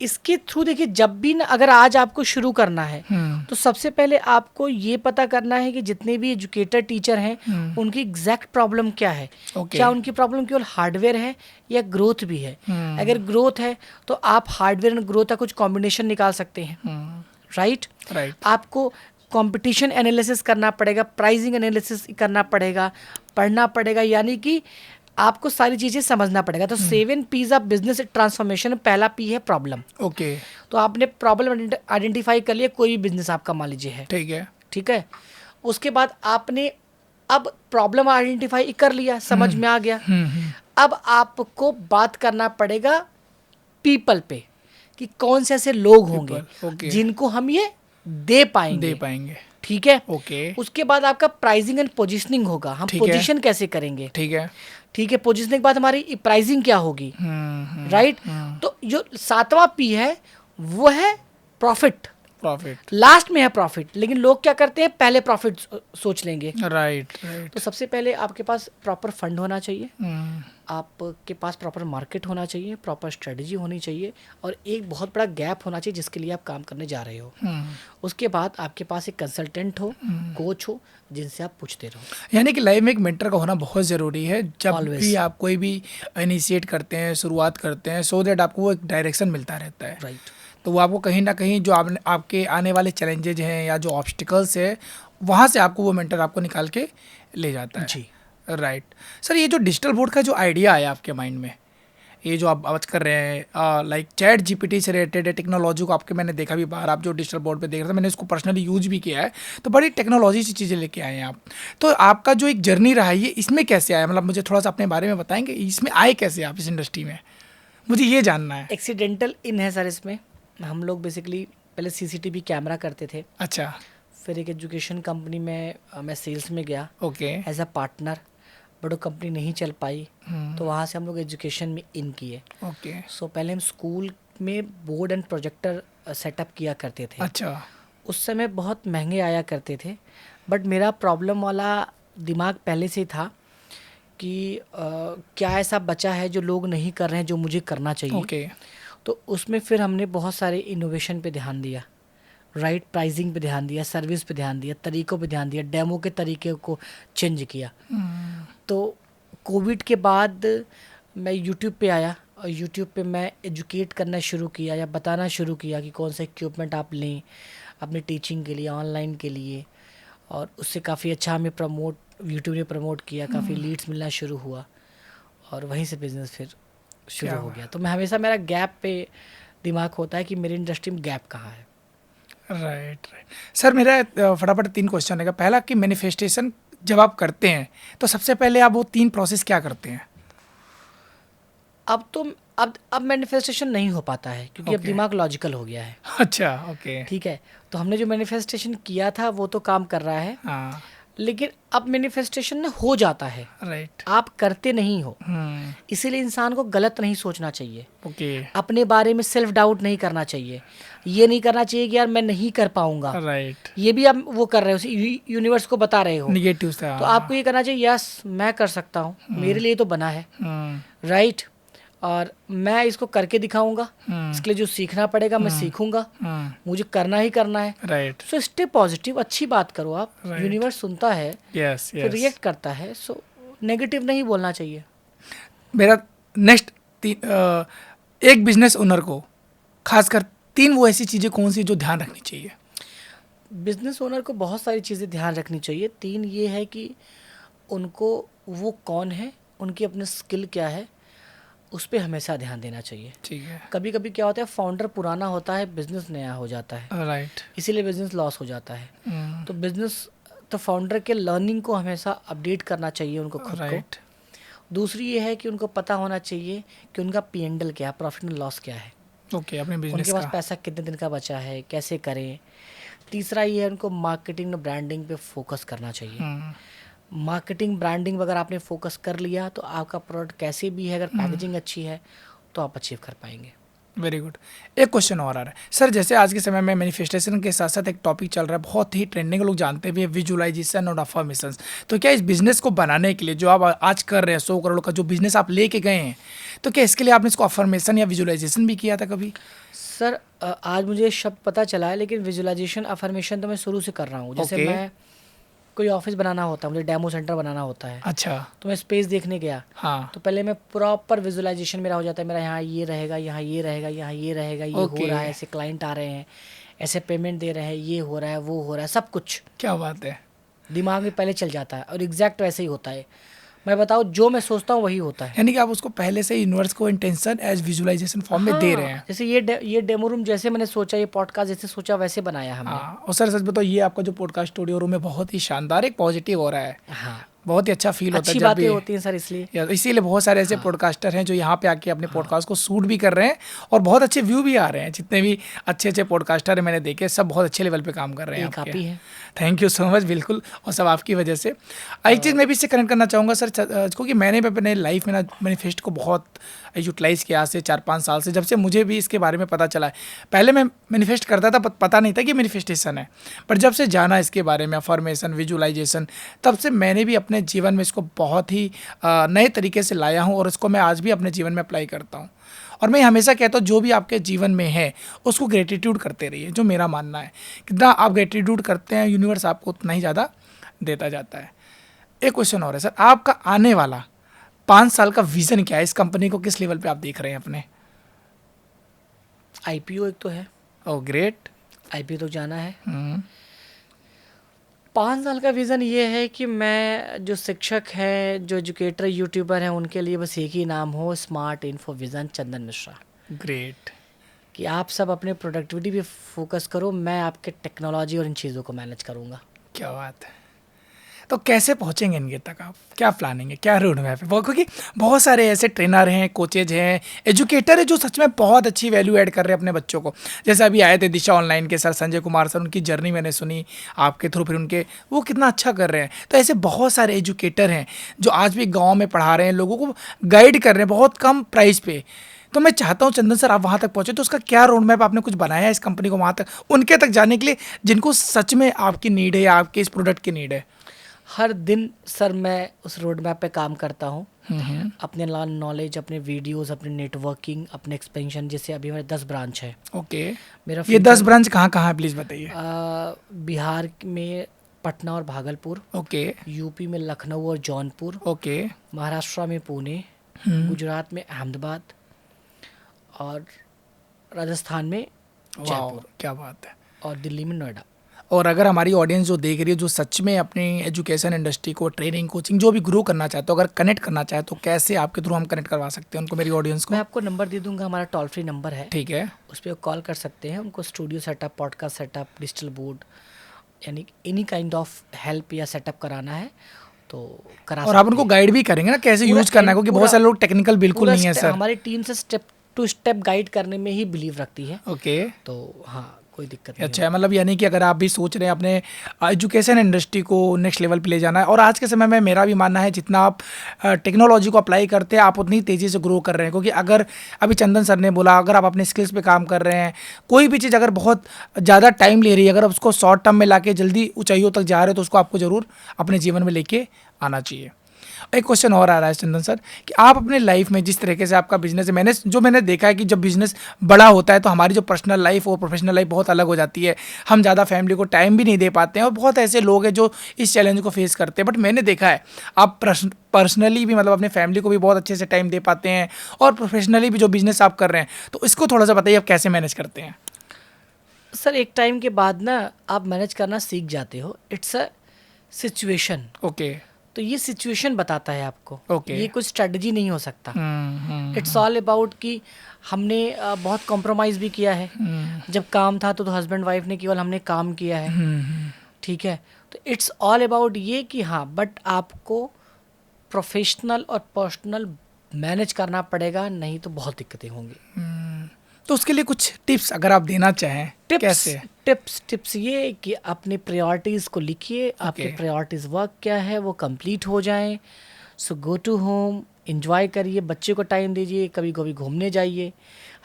Speaker 2: इसके थ्रू देखिए, जब भी ना, अगर आज आपको शुरू करना है तो सबसे पहले आपको ये पता करना है कि जितने भी एजुकेटर टीचर हैं उनकी एग्जैक्ट प्रॉब्लम क्या है। क्या उनकी प्रॉब्लम केवल हार्डवेयर है या ग्रोथ भी है? अगर ग्रोथ है तो आप हार्डवेयर और ग्रोथ का कुछ कॉम्बिनेशन निकाल सकते हैं, राइट। आपको कंपटीशन एनालिसिस करना पड़ेगा, प्राइसिंग एनालिसिस करना पड़ेगा, पढ़ना पड़ेगा, यानी कि आपको सारी चीज़ें समझना पड़ेगा। तो 7 P's ऑफ बिजनेस ट्रांसफॉर्मेशन, पहला P है प्रॉब्लम।
Speaker 1: ओके।
Speaker 2: तो आपने प्रॉब्लम आइडेंटिफाई कर लिया, कोई भी बिजनेस आपका मान लीजिए है,
Speaker 1: ठीक है,
Speaker 2: ठीक है। उसके बाद आपने अब प्रॉब्लम आइडेंटिफाई कर लिया, समझ में आ गया। अब आपको बात करना पड़ेगा पीपल पे, कि कौन से ऐसे लोग होंगे
Speaker 1: okay.
Speaker 2: जिनको हम ये दे पाएंगे, ठीक है।
Speaker 1: ओके।
Speaker 2: उसके बाद आपका प्राइसिंग एंड पोजीशनिंग होगा, हम पोजीशन कैसे करेंगे, ठीक है। पोजीशनिंग के बाद हमारी प्राइसिंग क्या होगी, राइट। तो जो 7वां P है वो है प्रॉफिट। लास्ट में है प्रॉफिट, लेकिन लोग क्या करते हैं, पहले प्रॉफिट सोच लेंगे,
Speaker 1: राइट।
Speaker 2: तो सबसे पहले आपके पास प्रॉपर फंड होना चाहिए, आपके पास प्रॉपर मार्केट होना चाहिए, प्रॉपर स्ट्रेटजी होनी चाहिए, और एक बहुत बड़ा गैप होना चाहिए जिसके लिए आप काम करने जा रहे हो। उसके बाद आपके पास एक कंसल्टेंट हो, कोच हो, जिनसे आप पूछते रहो।
Speaker 1: यानी कि लाइफ में एक मेंटर का होना बहुत ज़रूरी है। जब भी आप कोई भी इनिशिएट करते हैं, शुरुआत करते हैं, सो दैट आपको वो एक डायरेक्शन मिलता रहता है,
Speaker 2: राइट।
Speaker 1: तो वो आपको कहीं ना कहीं जो आपके आने वाले चैलेंजेज हैं या जो ऑब्स्टिकल्स है, वहाँ से आपको वो मेंटर आपको निकाल के ले जाता है।
Speaker 2: जी,
Speaker 1: राइट। सर, ये जो डिजिटल बोर्ड का जो आइडिया आया आपके माइंड में, ये जो आप आज कर रहे हैं, लाइक चैट जीपीटी से रिलेटेड टेक्नोलॉजी को आपके, मैंने देखा भी बाहर, आप जो डिजिटल बोर्ड पे देख रहे थे, मैंने इसको पर्सनली यूज भी किया है, तो बड़ी टेक्नोलॉजी सी चीज़ें लेके आए हैं आप। तो आपका जो एक जर्नी रहा है, ये इसमें कैसे आया? मतलब मुझे थोड़ा सा अपने बारे में बताएंगे, इसमें आए कैसे आप इस इंडस्ट्री में? मुझे ये जानना है।
Speaker 2: एक्सीडेंटल इन है सर इसमें। हम लोग बेसिकली पहले सीसीटीवी कैमरा करते थे।
Speaker 1: अच्छा।
Speaker 2: फिर एक एजुकेशन कंपनी में मैं सेल्स में गया,
Speaker 1: okay.
Speaker 2: As a partner. But वो कंपनी नहीं चल पाई, तो वहाँ से हम लोग एजुकेशन में इन किए।
Speaker 1: ओके।
Speaker 2: सो पहले हम स्कूल में बोर्ड एंड प्रोजेक्टर सेटअप किया करते थे।
Speaker 1: अच्छा।
Speaker 2: उस समय बहुत महंगे आया करते थे, बट मेरा प्रॉब्लम वाला दिमाग पहले से ही था कि क्या ऐसा बचा है जो लोग नहीं कर रहे हैं, जो मुझे करना चाहिए।
Speaker 1: ओके।
Speaker 2: तो उसमें फिर हमने बहुत सारे इनोवेशन पे ध्यान दिया, राइट। प्राइसिंग पे ध्यान दिया, सर्विस पे ध्यान दिया, तरीक़ों पे ध्यान दिया, डेमो के तरीके को चेंज किया। तो कोविड के बाद मैं यूट्यूब पे आया और यूट्यूब पे मैं एजुकेट करना शुरू किया या बताना शुरू किया कि कौन सा इक्विपमेंट आप लें अपनी टीचिंग के लिए, ऑनलाइन के लिए। और उससे काफ़ी अच्छा हमें प्रमोट, यूट्यूब ने प्रमोट किया, काफ़ी लीड्स मिलना शुरू हुआ और वहीं से बिज़नेस फिर शुरू
Speaker 1: क्या
Speaker 2: हो
Speaker 1: बात।
Speaker 2: गया। तो मैं हमेशा, मेरा गैप पे दिमाग होता है कि मेरी इंडस्ट्री में गैप कहाँ है।
Speaker 1: राइट राइट सर, मेरा फटाफट 3 क्वेश्चन है। पहला कि मैनिफेस्टेशन जब आप करते हैं तो सबसे पहले आप वो 3 प्रोसेस क्या करते हैं?
Speaker 2: अब तो अब मैनिफेस्टेशन नहीं हो पाता है क्योंकि अब
Speaker 1: ओके।
Speaker 2: दिमाग लॉजिकल हो गया है।
Speaker 1: अच्छा, ओके।
Speaker 2: ठीक है, तो हमने जो मैनिफेस्टेशन किया था वो तो काम कर रहा है,
Speaker 1: हाँ,
Speaker 2: लेकिन अब मैनिफेस्टेशन ना हो जाता है,
Speaker 1: राइट।
Speaker 2: आप करते नहीं हो।
Speaker 1: हुँ,
Speaker 2: इसीलिए इंसान को गलत नहीं सोचना चाहिए,
Speaker 1: ओके,
Speaker 2: अपने बारे में सेल्फ डाउट नहीं करना चाहिए। ये नहीं करना चाहिए कि यार मैं नहीं कर पाऊंगा,
Speaker 1: राइट।
Speaker 2: ये भी आप वो कर रहे हो, यूनिवर्स को बता रहे हो।
Speaker 1: नेगेटिव से
Speaker 2: तो आपको ये करना चाहिए, यस मैं कर सकता हूँ, मेरे लिए तो बना है, राइट। और मैं इसको करके दिखाऊंगा, इसके लिए जो सीखना पड़ेगा मैं सीखूंगा, मुझे करना ही करना है।
Speaker 1: राइट।
Speaker 2: सो स्टे पॉजिटिव, अच्छी बात करो आप,
Speaker 1: Right.
Speaker 2: यूनिवर्स सुनता है,
Speaker 1: यस,
Speaker 2: फिर
Speaker 1: यस।
Speaker 2: रिएक्ट करता है। सो नेगेटिव नहीं बोलना चाहिए।
Speaker 1: मेरा नेक्स्ट एक बिजनेस ओनर को खासकर 3 वो ऐसी चीज़ें कौन सी जो ध्यान रखनी चाहिए?
Speaker 2: बिजनेस ओनर को बहुत सारी चीज़ें ध्यान रखनी चाहिए। 3 ये है कि उनको, वो कौन है, उनकी अपनी स्किल क्या है, उस पर हमेशा ध्यान देना चाहिए।
Speaker 1: ठीक है।
Speaker 2: कभी कभी क्या होता है, फाउंडर पुराना होता है, बिजनेस नया हो जाता है,
Speaker 1: राइट।
Speaker 2: इसीलिए बिजनेस लॉस हो जाता है। तो बिजनेस, तो फाउंडर के लर्निंग को हमेशा अपडेट करना चाहिए उनको खुद को।
Speaker 1: राइट।
Speaker 2: दूसरी ये है कि उनको पता होना चाहिए कि उनका पी&ल क्या है, प्रॉफिट एंड लॉस क्या है,
Speaker 1: ओके, अपने बिजनेस
Speaker 2: उनके पास
Speaker 1: का।
Speaker 2: पैसा कितने दिन का बचा है, कैसे करें। तीसरा ये है, उनको मार्केटिंग और ब्रांडिंग पे फोकस करना चाहिए।
Speaker 1: हम्म,
Speaker 2: मार्केटिंग ब्रांडिंग अगर आपने फोकस कर लिया तो आपका प्रोडक्ट कैसे भी है, अगर पैकेजिंग अच्छी है तो आप अचीव कर पाएंगे।
Speaker 1: Very good. एक क्वेश्चन और आ रहा है सर, जैसे आज के समय में मैनिफेस्टेशन के साथ साथ एक टॉपिक चल रहा है, बहुत ही ट्रेंडिंग, लोग जानते भी है, विजुअलाइजेशन और अफर्मेशंस। तो क्या इस बिजनेस को बनाने के लिए जो आप आज कर रहे हैं, 100 करोड़ का जो बिजनेस आप लेके गए हैं, तो क्या इसके लिए आपने इसको अफर्मेशन या विजुअलाइजेशन भी किया था कभी?
Speaker 2: सर आज मुझे शब्द पता चला है, लेकिन विजुअलाइजेशन अफर्मेशन तो मैं शुरू से कर रहा हूँ। जैसे
Speaker 1: Okay.
Speaker 2: मैं कोई ऑफिस बनाना होता है, मुझे डेमो सेंटर बनाना होता है,
Speaker 1: अच्छा।
Speaker 2: तो मैं स्पेस देखने गया,
Speaker 1: हाँ।
Speaker 2: तो पहले मैं प्रॉपर विजुअलाइजेशन मेरा हो जाता है, मेरा यहाँ ये रहेगा, यहाँ ये रहेगा, यहाँ ये रहेगा, ये
Speaker 1: Okay.
Speaker 2: हो रहा है, ऐसे क्लाइंट आ रहे हैं, ऐसे पेमेंट दे रहे हैं, ये हो रहा है, वो हो रहा है, सब कुछ
Speaker 1: क्या बात है।
Speaker 2: दिमाग में पहले चल जाता है और एग्जैक्ट वैसे ही होता है। मैं बताऊँ, जो मैं सोचता हूँ वही होता है।
Speaker 1: यानी कि आप उसको पहले से यूनिवर्स को इंटेंशन एज विजुअलाइजेशन फॉर्म में दे रहे हैं।
Speaker 2: जैसे ये डेमो रूम जैसे मैंने सोचा, ये पॉडकास्ट जैसे सोचा वैसे बनाया हमने।
Speaker 1: हाँ, और सर सच बताओ, ये आपका जो पॉडकास्ट स्टूडियो रूम है बहुत ही शानदार, एक पॉजिटिव हो रहा है,
Speaker 2: हाँ,
Speaker 1: बहुत ही अच्छा फील होता है
Speaker 2: अच्छी
Speaker 1: जब
Speaker 2: बातें
Speaker 1: भी।
Speaker 2: होती हैं सर, इसलिए।
Speaker 1: या इसीलिए बहुत सारे ऐसे पॉडकास्टर हैं जो यहाँ पे आके अपने पॉडकास्ट को शूट भी कर रहे हैं और बहुत अच्छे व्यू भी आ रहे हैं। जितने भी अच्छे अच्छे पॉडकास्टर हैं मैंने देखे, सब बहुत अच्छे लेवल पे काम कर रहे हैं
Speaker 2: एक आप ही
Speaker 1: आपके।
Speaker 2: है।
Speaker 1: थैंक यू सो मच, बिल्कुल, और सब आपकी वजह से। एक चीज़ मैं भी इससे कनेक्ट करना चाहूँगा सर, क्योंकि मैंने भी अपने लाइफ में ना मैनिफेस्ट को बहुत यूटिलाइज़ किया आज से 4-5 साल से, जब से मुझे भी इसके बारे में पता चला है। पहले मैं मैनिफेस्ट करता था, पता नहीं था कि मैनिफेस्टेशन है, पर जब से जाना इसके बारे में, अफर्मेशन, विजुअलाइजेशन, तब से मैंने भी अपने जीवन में इसको बहुत ही नए तरीके से लाया हूँ और इसको मैं आज भी अपने जीवन में अप्लाई करता हूँ। और मैं हमेशा कहता हूँ, जो भी आपके जीवन में है उसको ग्रेटिट्यूड करते रहिए, जो मेरा मानना है। कितना आप ग्रेटिट्यूड करते हैं, यूनिवर्स आपको उतना ही ज़्यादा देता जाता है। एक क्वेश्चन और है सर, आपका आने वाला 5 साल का विजन क्या है? इस कंपनी को किस लेवल पे आप देख रहे हैं अपने?
Speaker 2: आईपीओ एक तो है,
Speaker 1: ओह ग्रेट।
Speaker 2: आईपीओ तो जाना है। 5 साल का विज़न ये है कि मैं, जो शिक्षक हैं, जो एजुकेटर, यूट्यूबर हैं, उनके लिए बस एक ही नाम हो, स्मार्ट इन्फो विज़न चंदन मिश्रा।
Speaker 1: ग्रेट।
Speaker 2: कि आप सब अपने प्रोडक्टिविटी पे फोकस करो, मैं आपके टेक्नोलॉजी और इन चीज़ों को मैनेज करूँगा।
Speaker 1: क्या बात है। तो कैसे पहुंचेंगे इनके तक आप? क्या प्लानिंग है, क्या रोड मैप है? क्योंकि बहुत सारे ऐसे ट्रेनर हैं, कोचेज हैं, एजुकेटर हैं जो सच में बहुत अच्छी वैल्यू ऐड कर रहे हैं अपने बच्चों को। जैसे अभी आए थे दिशा ऑनलाइन के सर, संजय कुमार सर, उनकी जर्नी मैंने सुनी आपके थ्रू, फिर उनके वो कितना अच्छा कर रहे हैं। तो ऐसे बहुत सारे एजुकेटर हैं जो आज भी गाँव में पढ़ा रहे हैं, लोगों को गाइड कर रहे हैं बहुत कम प्राइस पे। तो मैं चाहता हूँ चंदन सर आप वहाँ तक पहुँचे, तो उसका क्या रोड मैप आपने कुछ बनाया है इस कंपनी को वहाँ तक, उनके तक जाने के लिए जिनको सच में आपकी नीड है या आपके इस प्रोडक्ट की नीड है?
Speaker 2: हर दिन सर मैं उस रोड मैप पे काम करता हूँ, अपने नॉलेज, अपने वीडियोस, अपने नेटवर्किंग, अपने एक्सपेंशन। जैसे अभी मेरे 10 ब्रांच है।
Speaker 1: ओके।
Speaker 2: मेरा
Speaker 1: ये 10 ब्रांच कहाँ कहाँ है प्लीज़ बताइए?
Speaker 2: बिहार में पटना और भागलपुर,
Speaker 1: ओके।
Speaker 2: यूपी में लखनऊ और जौनपुर,
Speaker 1: ओके।
Speaker 2: महाराष्ट्र में पुणे, गुजरात में अहमदाबाद और राजस्थान में
Speaker 1: वाह,
Speaker 2: जयपुर
Speaker 1: क्या बात है।
Speaker 2: और दिल्ली में नोएडा।
Speaker 1: और अगर हमारी ऑडियंस जो देख रही है, जो सच में अपनी एजुकेशन इंडस्ट्री को, ट्रेनिंग, कोचिंग जो भी ग्रो करना चाहते हो, अगर कनेक्ट करना चाहे तो कैसे आपके थ्रू हम कनेक्ट करवा सकते हैं उनको, मेरी ऑडियंस को?
Speaker 2: मैं आपको नंबर दे दूंगा, हमारा टोल फ्री नंबर है,
Speaker 1: ठीक है।
Speaker 2: उस पर कॉल कर सकते हैं। उनको studio setup, podcast setup, digital board, यानी एनी काइंड ऑफ हेल्प या सेटअप कराना है तो करा
Speaker 1: और आप उनको गाइड भी करेंगे ना कैसे यूज करना है, क्योंकि बहुत सारे लोग टेक्निकल बिल्कुल नहीं है सर।
Speaker 2: हमारी टीम से स्टेप टू स्टेप गाइड करने में ही बिलीव रखती है।
Speaker 1: ओके,
Speaker 2: तो हाँ, कोई दिक्कत नहीं
Speaker 1: अच्छा है। मतलब यानी कि अगर आप भी सोच रहे हैं अपने एजुकेशन इंडस्ट्री को नेक्स्ट लेवल पे ले जाना है, और आज के समय में मेरा भी मानना है जितना आप टेक्नोलॉजी को अप्लाई करते हैं आप उतनी तेज़ी से ग्रो कर रहे हैं। क्योंकि अगर अभी चंदन सर ने बोला, अगर आप अपने स्किल्स पे काम कर रहे हैं, कोई भी चीज़ अगर बहुत ज़्यादा टाइम ले रही है, अगर आप उसको शॉर्ट टर्म में लाके जल्दी ऊंचाइयों तक जा रहे हो तो उसको आपको ज़रूर अपने जीवन में लेके आना चाहिए। एक क्वेश्चन और आ रहा है चंदन सर कि आप अपने लाइफ में जिस तरीके से आपका बिजनेस है, मैंने देखा है कि जब बिजनेस बड़ा होता है तो हमारी जो पर्सनल लाइफ और प्रोफेशनल लाइफ बहुत अलग हो जाती है। हम ज़्यादा फैमिली को टाइम भी नहीं दे पाते हैं और बहुत ऐसे लोग हैं जो इस चैलेंज को फेस करते हैं। बट मैंने देखा है आप पर्सनली भी, मतलब अपने फैमिली को भी बहुत अच्छे से टाइम दे पाते हैं, और प्रोफेशनली भी जो बिजनेस आप कर रहे हैं, तो इसको थोड़ा सा बताइए आप कैसे मैनेज करते हैं?
Speaker 2: सर, एक टाइम के बाद ना आप मैनेज करना सीख जाते हो। It's a situation.
Speaker 1: ओके,
Speaker 2: तो ये सिचुएशन बताता है आपको।
Speaker 1: Okay.
Speaker 2: ये कोई स्ट्रेटजी नहीं हो सकता। इट्स ऑल अबाउट कि हमने बहुत कॉम्प्रोमाइज़ भी किया है। जब काम था तो हस्बैंड वाइफ ने केवल हमने काम किया है, ठीक है। तो इट्स ऑल अबाउट ये कि हाँ, बट आपको प्रोफेशनल और पर्सनल मैनेज करना पड़ेगा, नहीं तो बहुत दिक्कतें होंगी।
Speaker 1: तो उसके लिए कुछ टिप्स अगर आप देना चाहें, कैसे?
Speaker 2: टिप्स ये कि अपने प्रायोरिटीज़ को लिखिए। आपके प्रायोरिटीज़ वर्क क्या है वो कंप्लीट हो जाएं। सो गो टू होम, एंजॉय करिए, बच्चे को टाइम दीजिए, कभी कभी घूमने जाइए।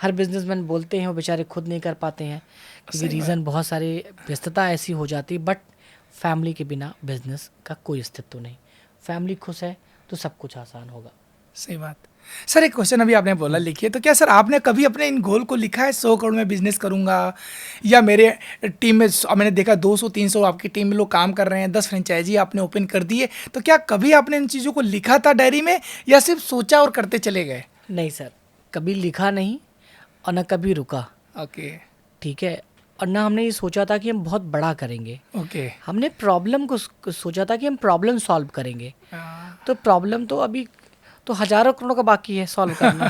Speaker 2: हर बिजनेसमैन बोलते हैं वो बेचारे खुद नहीं कर पाते हैं क्योंकि रीज़न बहुत सारे, व्यस्तता ऐसी हो जाती है। बट फैमिली के बिना बिजनेस का कोई अस्तित्व नहीं। फैमिली खुश है तो सब कुछ आसान होगा।
Speaker 1: सही बात। सर, एक क्वेश्चन अभी आपने बोला लिखिए, तो क्या सर आपने कभी अपने इन गोल को लिखा है 100 करोड़ में बिजनेस करूंगा, या मेरे टीम में मैंने देखा 200-300 आपकी टीम में लोग काम कर रहे हैं, 10 फ्रेंचाइजी आपने ओपन कर दिए, तो क्या कभी आपने इन चीज़ों को लिखा था डायरी में, या सिर्फ सोचा और करते चले गए?
Speaker 2: नहीं सर, कभी लिखा नहीं और न कभी रुका।
Speaker 1: ओके,
Speaker 2: ठीक है। और ना हमने ये सोचा था कि हम बहुत बड़ा करेंगे।
Speaker 1: ओके,
Speaker 2: हमने प्रॉब्लम को सोचा था कि हम प्रॉब्लम सॉल्व करेंगे। तो प्रॉब्लम तो अभी तो हजारों करोड़ का बाकी है सॉल्व करना।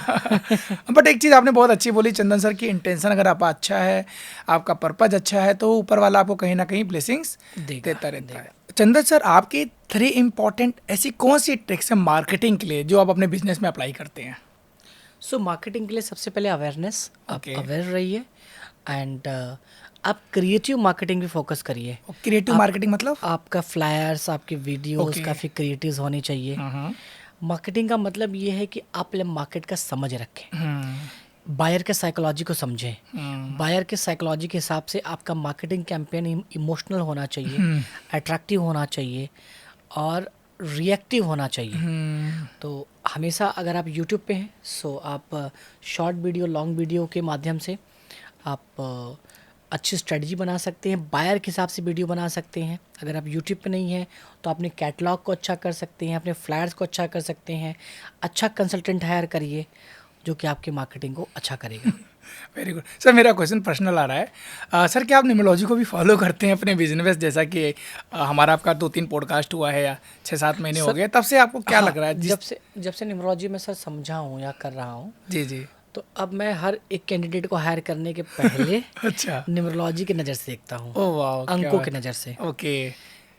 Speaker 1: बट एक चीज़ आपने बहुत अच्छी बोली चंदन सर, की इंटेंशन अगर आपका अच्छा है, आपका पर्पज अच्छा है, तो ऊपर वाला आपको कहीं ना कहीं ब्लेसिंग्स देता रहता है। चंदन सर, आपकी 3 इम्पॉर्टेंट ऐसी कौन सी ट्रिक्स है मार्केटिंग के लिए जो आप अपने बिजनेस में अप्लाई करते हैं?
Speaker 2: सो मार्केटिंग के लिए सबसे पहले अवेयरनेस, आप अवेयर रहिए। एंड आप क्रिएटिव मार्केटिंग भी फोकस करिए।
Speaker 1: क्रिएटिव मार्केटिंग मतलब?
Speaker 2: आपका फ्लायर्स, आपके वीडियोस काफ़ी क्रिएटिव होने चाहिए। मार्केटिंग का मतलब ये है कि आप मार्केट का समझ रखें, बायर के साइकोलॉजी को समझें। बायर के साइकोलॉजी के हिसाब से आपका मार्केटिंग कैंपेन इमोशनल होना चाहिए, अट्रैक्टिव होना चाहिए और रिएक्टिव होना चाहिए। तो हमेशा अगर आप यूट्यूब पे हैं, सो आप शॉर्ट वीडियो, लॉन्ग वीडियो के माध्यम से आप अच्छी स्ट्रेटजी बना सकते हैं, बायर के हिसाब से वीडियो बना सकते हैं। अगर आप यूट्यूब पे नहीं हैं तो अपने कैटलॉग को अच्छा कर सकते हैं, अपने फ्लायर्स को अच्छा कर सकते हैं। अच्छा कंसल्टेंट हायर करिए जो कि आपकी मार्केटिंग को अच्छा करेगा।
Speaker 1: Very good sir. मेरा क्वेश्चन पर्सनल आ रहा है। सर, क्या आप न्यूमरोलॉजी को भी फॉलो करते हैं अपने बिजनेस? जैसा कि हमारा आपका 2-3 पॉडकास्ट हुआ है या 6-7 महीने हो गए, तब से आपको क्या लग रहा है?
Speaker 2: जब से न्यूमरोलॉजी में सर समझा हूँ या कर रहा हूँ,
Speaker 1: जी,
Speaker 2: तो अब मैं हर एक कैंडिडेट को हायर करने के पहले
Speaker 1: अच्छा,
Speaker 2: न्यूमरोलॉजी की नज़र से देखता हूँ।
Speaker 1: ओह वाह,
Speaker 2: अंकों की नज़र से।
Speaker 1: ओके,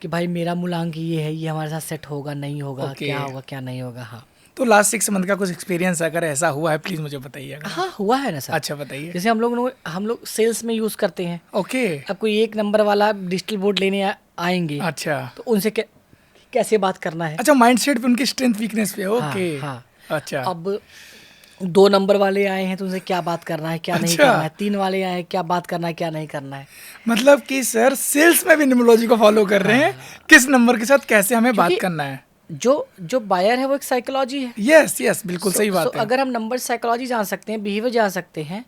Speaker 2: कि भाई मेरा मूलांक ये है, ये हमारे साथ सेट होगा नहीं होगा, क्या होगा क्या नहीं होगा। हाँ,
Speaker 1: तो लास्ट 6 मंथ का कुछ एक्सपीरियंस अगर ऐसा हुआ है प्लीज़ मुझे बताइएगा।
Speaker 2: हाँ, हुआ है ना सर।
Speaker 1: अच्छा, बताइए।
Speaker 2: जैसे हम लोग सेल्स में यूज़ करते हैं।
Speaker 1: ओके,
Speaker 2: अब कोई 1 नंबर वाला डिजिटल बोर्ड लेने आएंगे,
Speaker 1: अच्छा,
Speaker 2: तो उनसे कैसे बात करना है।
Speaker 1: अच्छा, माइंडसेट पे, उनकी स्ट्रेंथ वीकनेस पे। ओके,
Speaker 2: हाँ,
Speaker 1: अच्छा।
Speaker 2: अब 2 नंबर वाले आए हैं तो उनसे क्या बात करना है, क्या नहीं करना है। 3 वाले आए हैं, क्या बात करना है, क्या नहीं करना है।
Speaker 1: मतलब कि सर सेल्स में भी न्यूमरोलॉजी को फॉलो कर रहे हैं, किस नंबर के साथ कैसे हमें बात करना है।
Speaker 2: जो बायर है वो एक साइकोलॉजी है।
Speaker 1: यस यस, बिल्कुल सही बात है।
Speaker 2: अगर हम नंबर साइकोलॉजी जान सकते हैं, बिहेवियर जान सकते हैं,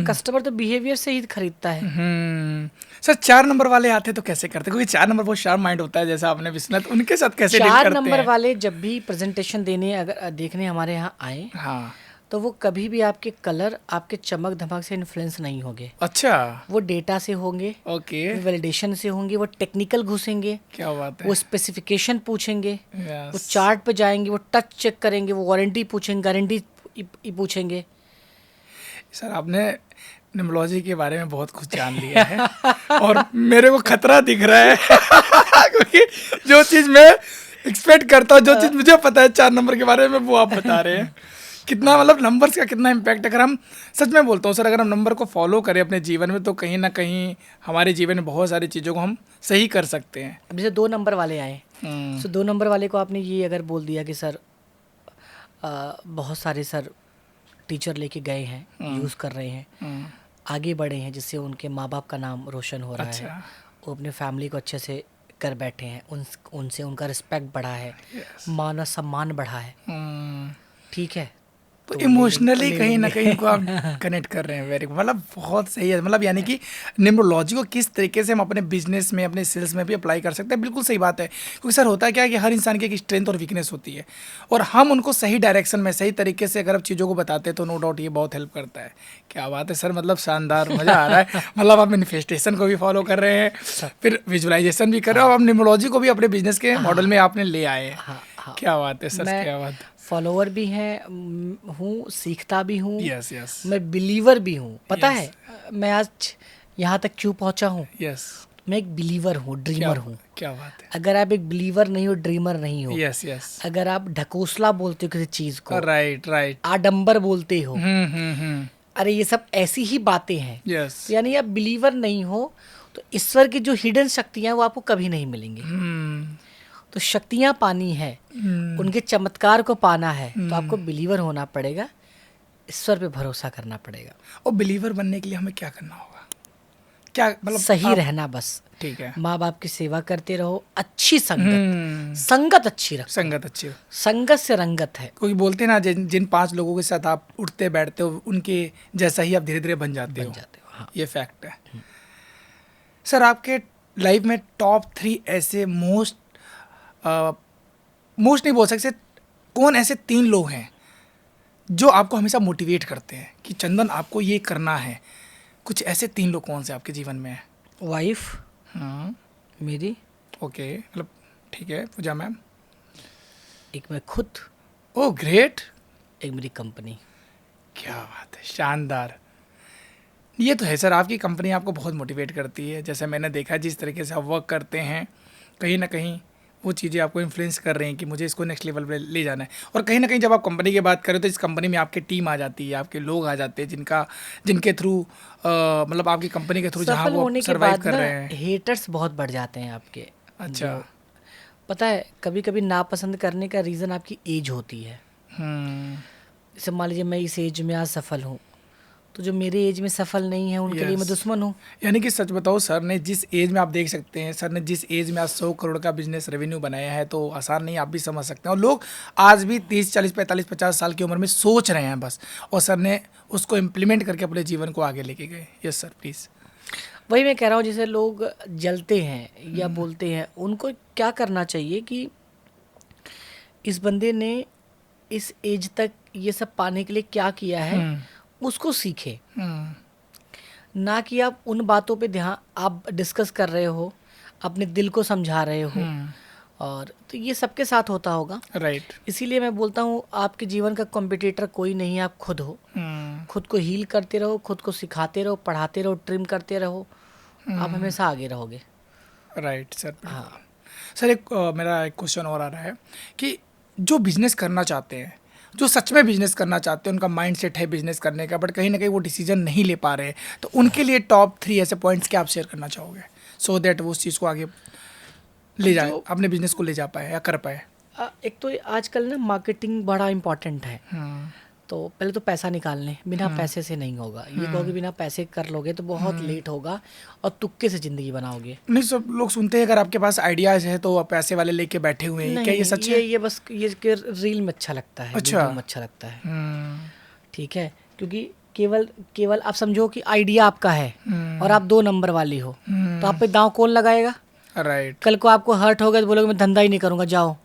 Speaker 2: कस्टमर तो बिहेवियर से ही खरीदता है।
Speaker 1: सर 4 नंबर वाले आते तो कैसे करते, क्योंकि 4 नंबर बहुत शार्प माइंड होता है जैसा आपने विश्वनाथ, उनके साथ कैसे डील
Speaker 2: 4
Speaker 1: करते
Speaker 2: नंबर
Speaker 1: हैं?
Speaker 2: वाले जब भी प्रेजेंटेशन देने अगर देखने हमारे यहाँ आए,
Speaker 1: हाँ,
Speaker 2: तो वो कभी भी आपके कलर, आपके चमक धमक से इन्फ्लुएंस नहीं होंगे।
Speaker 1: अच्छा,
Speaker 2: वो डेटा से होंगे,
Speaker 1: ओके,
Speaker 2: वैलिडेशन से होंगे, वो टेक्निकल घुसेंगे,
Speaker 1: क्या बात है।
Speaker 2: वो स्पेसिफिकेशन पूछेंगे, वो
Speaker 1: यस
Speaker 2: चार्ट पे जाएंगे, वो टच चेक करेंगे, वो वारंटी पूछेंगे, गारंटी पूछेंगे।
Speaker 1: सर, आपने निम्बोलॉजी के बारे में बहुत कुछ जान लिया है और मेरे को खतरा दिख रहा है क्योंकि जो चीज़ मैं एक्सपेक्ट करता हूँ, जो चीज़ मुझे पता है 4 नंबर के बारे में, वो आप बता रहे हैं। कितना मतलब नंबर्स का कितना इम्पैक्ट, अगर हम सच में बोलता हूँ सर, अगर हम नंबर को फॉलो करें अपने जीवन में, तो कहीं ना कहीं हमारे जीवन में बहुत सारी चीज़ों को हम सही कर सकते हैं।
Speaker 2: अब जैसे 2 नंबर वाले आए, तो 2 नंबर वाले को आपने ये अगर बोल दिया कि सर बहुत सारे सर टीचर लेके गए हैं, यूज़ कर रहे हैं, आगे बढ़े हैं, जिससे उनके माँ बाप का नाम रोशन हो रहा है, वो अपने फैमिली को अच्छे से कर बैठे हैं, उनसे उनका रिस्पेक्ट बढ़ा है, मान और सम्मान बढ़ा है, ठीक है,
Speaker 1: तो इमोशनली कहीं ना कहीं इनको आप कनेक्ट कर रहे हैं। वेरी, मतलब बहुत सही है। मतलब यानी कि न्यूमरोलॉजी को किस तरीके से हम अपने बिजनेस में, अपने सेल्स में भी अप्लाई कर सकते हैं, बिल्कुल सही बात है। क्योंकि सर होता है क्या है कि हर इंसान की एक स्ट्रेंथ और वीकनेस होती है, और हम उनको सही डायरेक्शन में, सही तरीके से अगर आप चीज़ों को बताते हैं तो नो डाउट ये बहुत हेल्प करता है। क्या बात है सर, मतलब शानदार, मज़ा आ रहा है। मतलब आप मैनिफेस्टेशन को भी फॉलो कर रहे हैं, फिर विजुअलाइजेशन भी कर रहे हो, और आप न्यूमरोलॉजी को भी अपने बिजनेस के मॉडल में आपने ले आए हैं। क्या बात है सर, क्या बात है।
Speaker 2: फॉलोवर भी हैं, हूँ, सीखता भी हूँ,
Speaker 1: यस यस,
Speaker 2: मैं बिलीवर भी हूँ। पता
Speaker 1: Yes.
Speaker 2: है मैं आज यहाँ तक क्यों पहुँचा हूँ?
Speaker 1: यस,
Speaker 2: मैं एक बिलीवर हूँ, ड्रीमर हूँ।
Speaker 1: क्या बात है।
Speaker 2: अगर आप एक बिलीवर नहीं हो, ड्रीमर नहीं हो,
Speaker 1: यस यस,
Speaker 2: अगर आप ढकोसला बोलते हो किसी चीज को,
Speaker 1: राइट राइट,
Speaker 2: आडंबर बोलते हो,
Speaker 1: हम्म,
Speaker 2: अरे ये सब ऐसी ही बातें हैं।
Speaker 1: यस,
Speaker 2: यानी आप बिलीवर नहीं हो, तो ईश्वर की जो हिडन शक्तियाँ हैं वो आपको कभी नहीं मिलेंगी। तो शक्तियाँ पानी है, उनके चमत्कार को पाना है, तो आपको बिलीवर होना पड़ेगा, ईश्वर पे भरोसा करना पड़ेगा।
Speaker 1: और बिलीवर बनने के लिए हमें क्या करना होगा? क्या मतलब
Speaker 2: सही रहना बस,
Speaker 1: ठीक है,
Speaker 2: माँ बाप की सेवा करते रहो, अच्छी संगत, संगत अच्छी रखो,
Speaker 1: संगत अच्छी हो।
Speaker 2: संगत से रंगत है।
Speaker 1: क्योंकि बोलते हैं ना, जिन 5 लोगों के साथ आप उठते बैठते हो, उनके जैसा ही आप धीरे धीरे बन जाते हो।
Speaker 2: हाँ।
Speaker 1: ये फैक्ट है। सर, आपके लाइफ में टॉप 3 ऐसे मोस्ट नहीं बोल सकते, कौन ऐसे 3 लोग हैं जो आपको हमेशा मोटिवेट करते हैं कि चंदन आपको ये करना है? कुछ ऐसे 3 लोग कौन से आपके जीवन में हैं?
Speaker 2: वाइफ मेरी,
Speaker 1: ओके, मतलब ठीक है, पूजा मैम।
Speaker 2: एक मैं खुद,
Speaker 1: ओह ग्रेट,
Speaker 2: एक मेरी कंपनी।
Speaker 1: क्या बात है, शानदार। ये तो है सर, आपकी कंपनी आपको बहुत मोटिवेट करती है। जैसे मैंने देखा जिस तरीके से आप वर्क करते हैं, कहीं ना कहीं वो चीज़ें आपको इन्फ्लुएंस कर रही हैं कि मुझे इसको नेक्स्ट लेवल पे ले जाना है। और कहीं ना कहीं जब आप कंपनी की बात करें तो इस कंपनी में आपकी टीम आ जाती है, आपके लोग आ जाते हैं जिनके थ्रू मतलब आपकी कंपनी के थ्रू जहाँ वो सर्वाइव कर रहे हैं,
Speaker 2: हेटर्स बहुत बढ़ जाते हैं आपके।
Speaker 1: अच्छा,
Speaker 2: पता है कभी कभी नापसंद करने का रीज़न आपकी एज होती है। जैसे मान लीजिए मैं इस एज में आज सफल हूँ, तो जो मेरे एज में सफल नहीं है उनके लिए मैं दुश्मन हूँ।
Speaker 1: यानी कि सच बताओ, सर ने जिस एज में, आप देख सकते हैं सर ने जिस एज में आज 100 करोड़ का बिजनेस रेवेन्यू बनाया है, तो आसान नहीं, आप भी समझ सकते हैं। और लोग आज भी 30, 40, 45, 50 साल की उम्र में सोच रहे हैं बस, और सर ने उसको इम्प्लीमेंट करके अपने जीवन को आगे लेके गए। Yes sir, please.
Speaker 2: वही मैं कह रहा हूँ, जैसे लोग जलते हैं या बोलते हैं, उनको क्या करना चाहिए कि इस बंदे ने इस एज तक ये सब पाने के लिए क्या किया है, उसको सीखे। ना कि आप उन बातों पे ध्यान आप डिस्कस कर रहे हो, अपने दिल को समझा रहे हो, और तो ये सबके साथ होता होगा।
Speaker 1: राइट,
Speaker 2: इसीलिए मैं बोलता हूँ आपके जीवन का कॉम्पिटिटर कोई नहीं है, आप खुद हो। खुद को हील करते रहो, खुद को सिखाते रहो, पढ़ाते रहो, ट्रिम करते रहो, आप हमेशा आगे रहोगे।
Speaker 1: Right sir. हाँ सर, एक मेरा एक क्वेश्चन और आ रहा है कि जो बिजनेस करना चाहते हैं, जो सच में बिजनेस करना चाहते हैं, उनका माइंड सेट है बिजनेस करने का, बट कहीं ना कहीं वो डिसीजन नहीं ले पा रहे हैं, तो उनके लिए टॉप 3 ऐसे पॉइंट्स क्या आप शेयर करना चाहोगे, सो दैट वो उस चीज़ को आगे ले जाए, अपने बिजनेस को ले जा पाए या कर पाए?
Speaker 2: एक तो आजकल ना मार्केटिंग बड़ा इम्पोर्टेंट है। तो पहले तो पैसा निकालने, बिना पैसे से नहीं होगा। ये कहोगे बिना पैसे कर लोगे तो बहुत लेट होगा और तुक्के से ज़िंदगी बनाओगे।
Speaker 1: नहीं, सब लोग सुनते हैं अगर आपके पास आइडियाज है तो आप पैसे वाले लेके बैठे हुए हैं,
Speaker 2: नहीं
Speaker 1: क्या ये
Speaker 2: नहीं,
Speaker 1: सच है?
Speaker 2: ये बस ये कि रील में अच्छा लगता है,
Speaker 1: अच्छा।
Speaker 2: वीडियो में अच्छा लगता है,
Speaker 1: हम्म,
Speaker 2: ठीक है। क्योंकि केवल केवल आप समझो कि आइडिया आपका है और आप 2 नंबर वाली हो, तो आप पे दांव कौन लगाएगा?
Speaker 1: राइट।
Speaker 2: कल को आपको हर्ट हो गया तो बोलोगे मैं धंधा ही नहीं करूँगा, जाओ।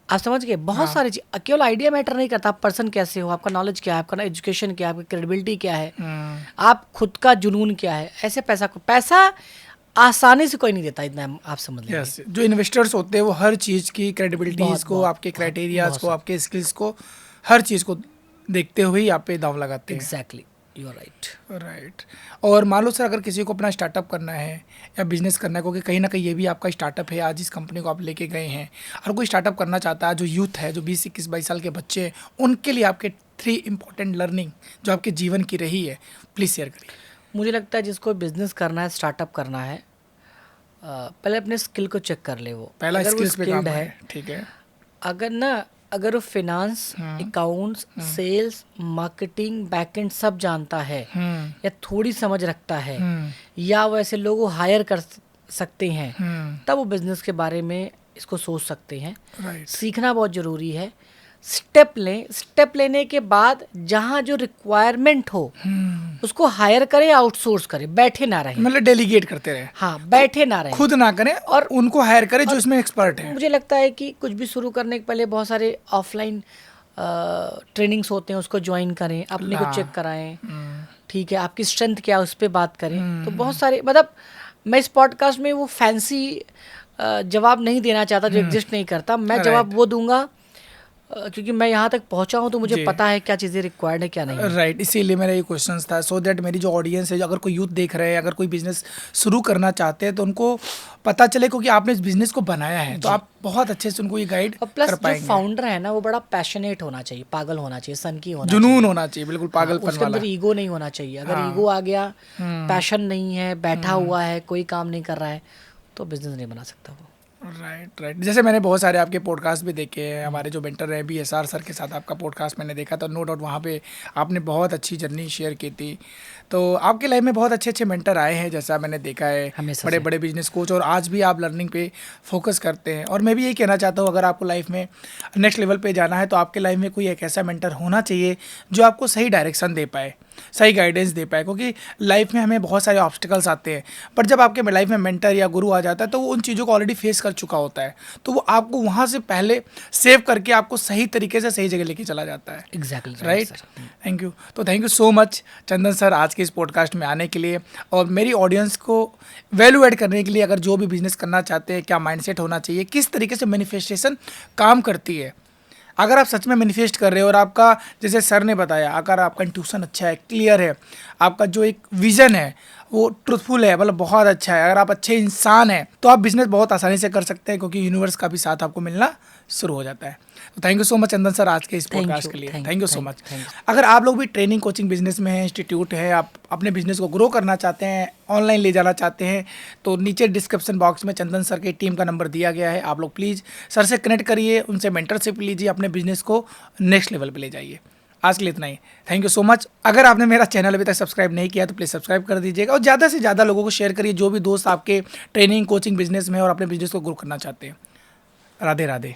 Speaker 2: आप समझ गए? बहुत सारी चीज, केवल आइडिया मैटर नहीं करता, आप पर्सन कैसे हो, आपका नॉलेज क्या है, आपका एजुकेशन क्या है, आपकी क्रेडिबिलिटी क्या है, आप खुद का जुनून क्या है। ऐसे पैसा आसानी से कोई नहीं देता, इतना आप समझ लीजिए।
Speaker 1: यस, जो इन्वेस्टर्स होते हैं वो हर चीज़ की क्रेडिबिलिटीज
Speaker 2: बहुत,
Speaker 1: को,
Speaker 2: बहुत,
Speaker 1: आपके
Speaker 2: बहुत,
Speaker 1: क्राइटेरियाज
Speaker 2: बहुत
Speaker 1: को,
Speaker 2: सारी।
Speaker 1: आपके स्किल्स को, हर चीज़ को देखते हुए ही आप पे दांव लगाते हैं।
Speaker 2: Exactly, you are right.
Speaker 1: Right. और मान लो सर, अगर किसी को अपना स्टार्टअप करना है या बिजनेस करना है, क्योंकि कहीं ना कहीं ये भी आपका स्टार्टअप है, आज इस कंपनी को आप लेके गए हैं, और कोई स्टार्टअप करना चाहता है, जो यूथ है, जो 20-21-22 साल के बच्चे हैं, उनके लिए आपके 3 इंपॉर्टेंट लर्निंग जो आपके जीवन की रही है, प्लीज़ शेयर करिए।
Speaker 2: मुझे लगता है जिसको बिजनेस करना है, स्टार्टअप करना है, पहले अपने स्किल को चेक कर ले। वो
Speaker 1: पहला
Speaker 2: अगर वो
Speaker 1: स्किल्स पे काम
Speaker 2: skilled
Speaker 1: है, ठीक है।
Speaker 2: अगर वो finance, accounts, sales, marketing, backend सब जानता है या थोड़ी समझ रखता है, या वो ऐसे लोगों को हायर कर सकते हैं, तब वो बिजनेस के बारे में इसको सोच सकते हैं।
Speaker 1: राइट।
Speaker 2: सीखना बहुत ज़रूरी है। स्टेप लेने के बाद जहाँ जो रिक्वायरमेंट हो उसको हायर करें, आउटसोर्स करें, बैठे ना रहें।
Speaker 1: मतलब डेलीगेट करते रहे,
Speaker 2: हाँ, बैठे ना रहें,
Speaker 1: खुद ना करें और उनको हायर करें जो इसमें एक्सपर्ट है।
Speaker 2: मुझे लगता है कि कुछ भी शुरू करने के पहले बहुत सारे ऑफलाइन ट्रेनिंग्स होते हैं, उसको ज्वाइन करें, अपने को चेक कराएं, ठीक है, आपकी स्ट्रेंथ क्या है उस पर बात करें। तो बहुत सारे, मतलब मैं इस पॉडकास्ट में वो फैंसी जवाब नहीं देना चाहता जो एग्जिस्ट नहीं करता। मैं जवाब वो दूंगा क्योंकि मैं यहाँ तक पहुँचा हूँ, तो मुझे पता है क्या चीज़ें रिक्वायर्ड है, क्या नहीं है।
Speaker 1: राइट, इसीलिए मेरा ये क्वेश्चन था, सो दैट मेरी जो ऑडियंस है, अगर कोई यूथ देख रहे हैं, अगर कोई बिजनेस शुरू करना चाहते हैं, तो उनको पता चले, क्योंकि आपने इस बिजनेस को बनाया है, तो आप बहुत अच्छे से उनको ये गाइड
Speaker 2: और प्लस
Speaker 1: कर
Speaker 2: जो
Speaker 1: पाएंगे।
Speaker 2: फाउंडर है ना, वो बड़ा पैशनेट होना चाहिए, पागल होना चाहिए, सनकी होना
Speaker 1: जुनून
Speaker 2: चाहिए,
Speaker 1: होना चाहिए, बिल्कुल
Speaker 2: हाँ,
Speaker 1: पागलपन
Speaker 2: उसके
Speaker 1: वाला।
Speaker 2: अंदर ईगो नहीं होना चाहिए। अगर ईगो आ गया, पैशन नहीं है, बैठा हुआ है, कोई काम नहीं कर रहा है, तो बिजनेस नहीं बना सकता वो।
Speaker 1: Right right. जैसे मैंने बहुत सारे आपके पॉडकास्ट भी देखे हैं, हमारे जो मेंटर है BSR सर के साथ आपका पॉडकास्ट मैंने देखा, तो नो डाउट वहाँ पे आपने बहुत अच्छी जर्नी शेयर की थी। तो आपके लाइफ में बहुत अच्छे अच्छे मेंटर आए हैं, जैसा मैंने देखा है,
Speaker 2: हमेशा
Speaker 1: बड़े
Speaker 2: से।
Speaker 1: बड़े बिजनेस कोच, और आज भी आप लर्निंग पे फोकस करते हैं। और मैं भी यही कहना चाहता हूँ, अगर आपको लाइफ में नेक्स्ट लेवल पे जाना है, तो आपके लाइफ में कोई एक ऐसा मेंटर होना चाहिए जो आपको सही डायरेक्शन दे पाए, सही गाइडेंस दे पाए, क्योंकि लाइफ में हमें बहुत सारे ऑब्स्टिकल्स आते हैं, पर जब आपके लाइफ में मेंटर या गुरु आ जाता है, तो वो उन चीज़ों को ऑलरेडी फेस कर चुका होता है, तो वो आपको वहाँ से पहले सेव करके आपको सही तरीके से सही जगह लेके चला जाता है।
Speaker 2: Exactly
Speaker 1: right. Thank you. तो thank you so much Chandan sir, आज के इस पॉडकास्ट में आने के लिए, और मेरी ऑडियंस को वैल्यू ऐड करने के लिए, अगर जो भी बिजनेस करना चाहते हैं, क्या माइंडसेट होना चाहिए, किस तरीके से मैनिफेस्टेशन काम करती है। अगर आप सच में मैनिफेस्ट कर रहे हो और आपका, जैसे सर ने बताया, अगर आपका इंट्यूशन अच्छा है, क्लियर है, आपका जो एक विजन है वो ट्रुथफुल है, मतलब बहुत अच्छा है, अगर आप अच्छे इंसान हैं, तो आप बिजनेस बहुत आसानी से कर सकते हैं, क्योंकि यूनिवर्स का भी साथ आपको मिलना शुरू हो जाता है। तो thank you so much Chandan sir, आज के इस पॉडकास्ट के लिए थैंक यू सो मच। अगर आप लोग भी ट्रेनिंग कोचिंग बिजनेस में हैं, इंस्टीट्यूट है, आप अपने बिजनेस को ग्रो करना चाहते हैं, ऑनलाइन ले जाना चाहते हैं, तो नीचे डिस्क्रिप्शन बॉक्स में चंदन सर की टीम का नंबर दिया गया है, आप लोग प्लीज़ सर से कनेक्ट करिए, उनसे मेंटरशिप लीजिए, अपने बिजनेस को नेक्स्ट लेवल पे ले जाइए। आज के लिए इतना ही, थैंक यू सो मच। अगर आपने मेरा चैनल अभी तक सब्सक्राइब नहीं किया तो प्लीज़ सब्सक्राइब कर दीजिएगा, और ज़्यादा से ज़्यादा लोगों को शेयर करिए, जो भी दोस्त आपके ट्रेनिंग कोचिंग बिजनेस में और अपने बिजनेस को ग्रो करना चाहते हैं। राधे राधे।